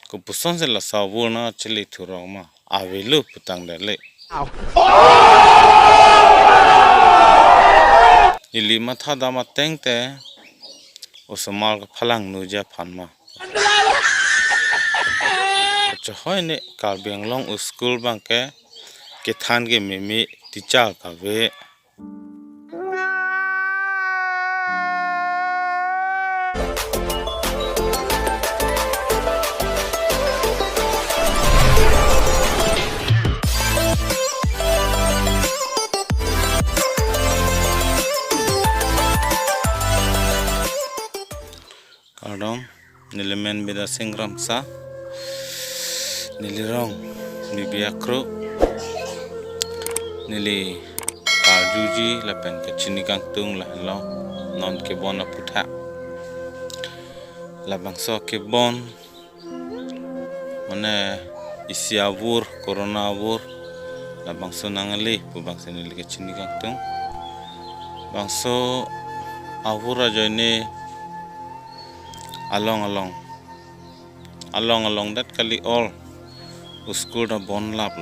Ko puson se la sabu na chili thuro ma avelu putang dale. Ili matha dama tengte usamal phalang nuja phanma. Chohoy ne kalbeng long school bangke ke than ge mimi teacher ka ve. Kadom nilemen beda singram sa nilirong bibiakro nili kajuji lapen ke chini kangtung la lo non ke bona putha la bangso ke bon mane isi abur corona abur la bangso nangali pu bangso nili ke chini kangtung bangso abur aja ini along that kali all school na bon lap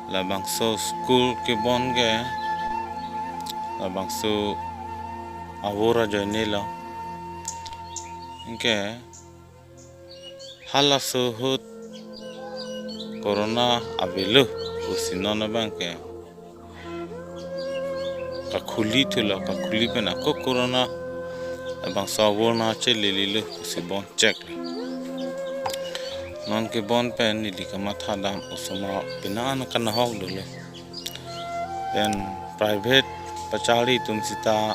la bangso school ke bon ge la bangso avura joine la ke hala so hut corona avelu usino na bangke ka khuli thula ka khuli pe na ko corona bang savor na chele lele si bon check non ke bon pen ni lika matha dam usama binan kan hog dole then private pachari tum sita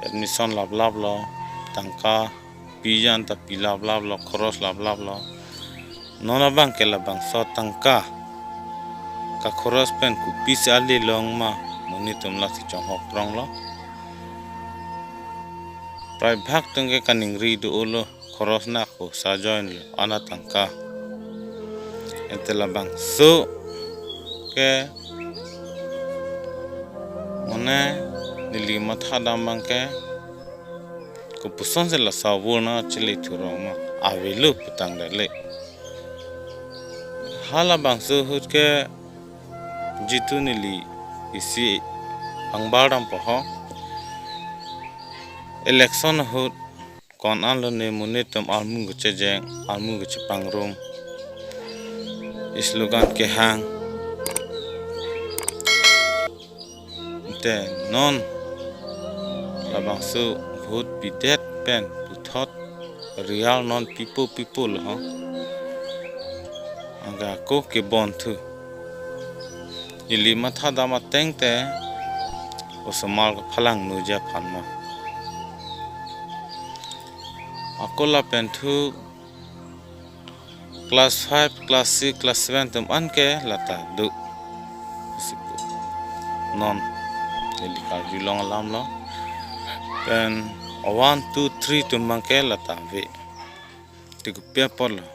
admission lab lo tangka pijan ta pilab lab lo cross lab lo nona bang ke la bang so tangka ka cross pen ku pis ali long ma moni tum la si chong hok trong lo Prai bhak tengke kaning ri do ulo khoros na ko sajoin lo anatangka entela bang so ke mone nili matha dam bang ke ko puson se la sabu na chili thuro ma avelu putang dale hala bang so hut ke jitu nili isi angbadam poho election hut kon anlo ne munitum almu guche jeng almu guche pangrum slogan ke hang te non labang su bhut bidet pen puthot real non people ha anga ko ke bon thu ili matha dama tengte usamal phalang nuja phanma akola pentu class 5 class 6 class 7 tum anke lata du sipu non jadi kaju long lam lo pen 1 2 3 tum mangke lata ve tiku paper lo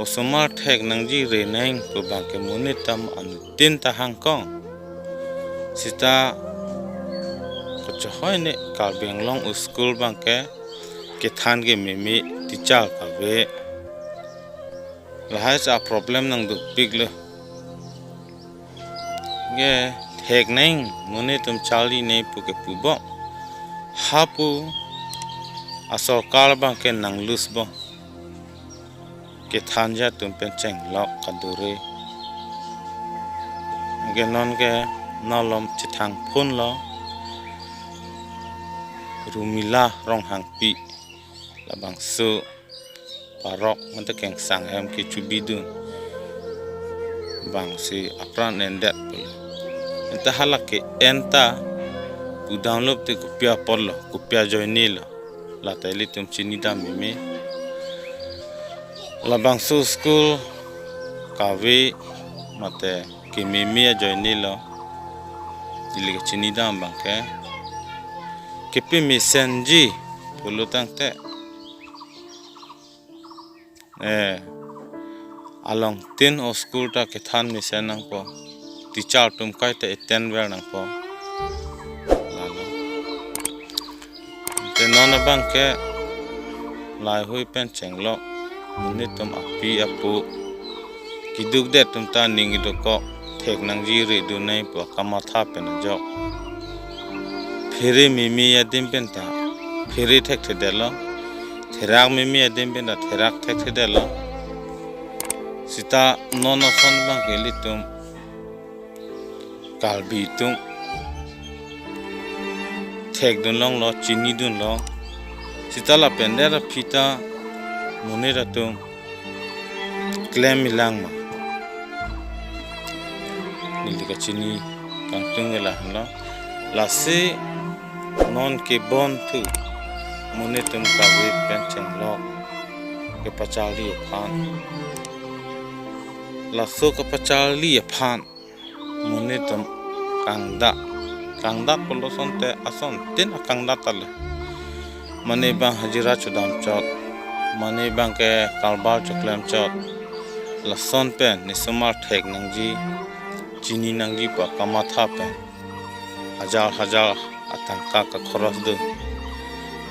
osoma thek nangji re nang ko bangke munitam an tin ta hangkong sita chohoy ne kalbeng long school bangke ke than ge mimi teacher ka ve la has a problem nang du big le ge thek nang mone tum chali ne pu ke pu bo hapu asor kal bangke nang lus bo ke than ja tum pen cheng lo kadure ge non ge nolom chithang phun lo rumila rong hang pi labang su parok mante keng sang em ke chubidun bang si apran endet enta halake enta pu download te kopia pollo kopia joinil la tele tum chini dam me labang su school kawe mate ke mimi joinil dili ke chini dam bang ke kepi misenji pulu tangte along tin o school ta ke than misen nang po teacher tum kai te ten ver nang po te non bang ke lai hui pen cheng lo muni tum api apu kiduk de tum ta ning do ko thek nang ji ri du nei po kama tha pen jo phiri mimi ya dim pen ta phiri thek the de lo therak mimi ya dim pen ta therak thek the de lo sita non son bang ke li tum kalbi tum thek dun long lo chini dun lo sita la pende ra phita muni ra tum klem milang ma nili ka chini kang tung la lo la se non ke bon thu muni tum ka we pen cheng lo ke pachal li phan la so ka pachal li phan muni tum kangda polo sonte ason tin kangda tal mane bang hajira chudam chot mane bang ke kalbal choklem chot la son pen ni sumar thek nangji chini nangji pa kamatha pen hajar atangka ka khoros do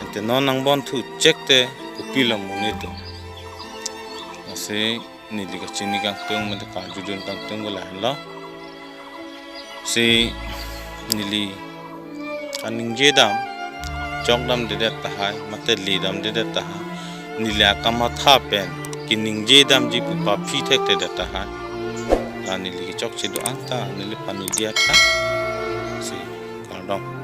ente non nang bon thu check te upila muni to ase ni diga chini kang tung mate ka judun kang tung la la se nili aning jedam chokdam de ta hai mate lidam de ta ha nila kamatha pen kining jedam ji pa phi thek te ta ha la nili chok chi do anta nili pani dia tha si kardom